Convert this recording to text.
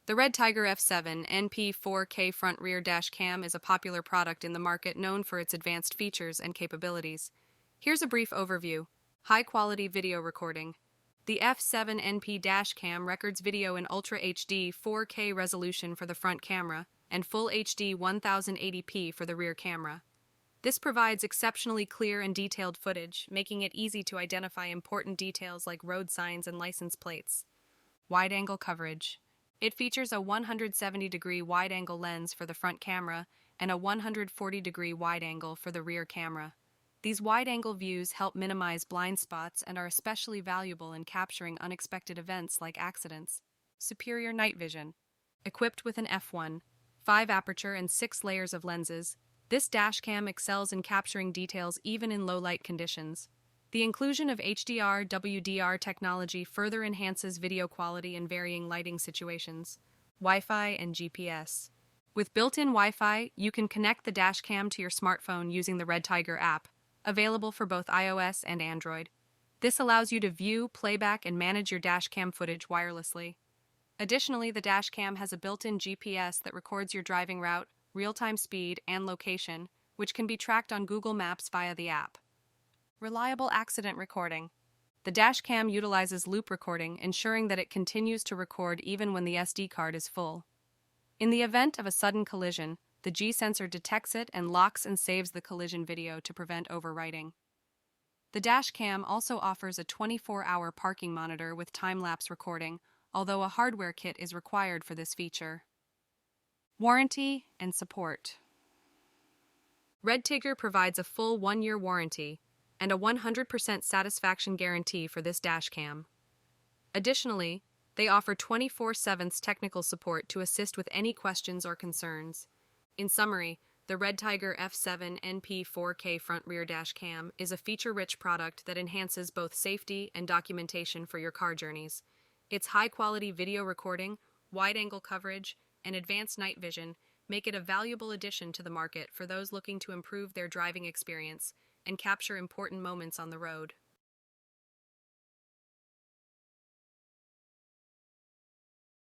The RedTiger F7 NP 4K front-rear dash cam is a popular product in the market known for its advanced features and capabilities. Here's a brief overview. High-quality video recording. The F7 NP dash cam records video in Ultra HD 4K resolution for the front camera and Full HD 1080p for the rear camera. This provides exceptionally clear and detailed footage, making it easy to identify important details like road signs and license plates. Wide-angle coverage. It features a 170-degree wide-angle lens for the front camera and a 140-degree wide-angle for the rear camera. These wide-angle views help minimize blind spots and are especially valuable in capturing unexpected events like accidents. Superior night vision. Equipped with an f1, 5 aperture and 6 layers of lenses, this dashcam excels in capturing details even in low-light conditions. The inclusion of HDR WDR technology further enhances video quality in varying lighting situations. Wi-Fi and GPS. With built-in Wi-Fi, you can connect the dashcam to your smartphone using the RedTiger app, available for both iOS and Android. This allows you to view, playback, and manage your dashcam footage wirelessly. Additionally, the dashcam has a built-in GPS that records your driving route, real-time speed, and location, which can be tracked on Google Maps via the app. Reliable accident recording. The dashcam utilizes loop recording, ensuring that it continues to record even when the SD card is full. In the event of a sudden collision, the G sensor detects it and locks and saves the collision video to prevent overwriting. The dashcam also offers a 24-hour parking monitor with time-lapse recording, although a hardware kit is required for this feature. Warranty and support. RedTiger provides a full 1-year warranty and a 100% satisfaction guarantee for this dashcam. Additionally, they offer 24/7 technical support to assist with any questions or concerns. In summary, the RedTiger F7 NP 4K front-rear dashcam is a feature-rich product that enhances both safety and documentation for your car journeys. Its high-quality video recording, wide-angle coverage, and advanced night vision make it a valuable addition to the market for those looking to improve their driving experience and capture important moments on the road.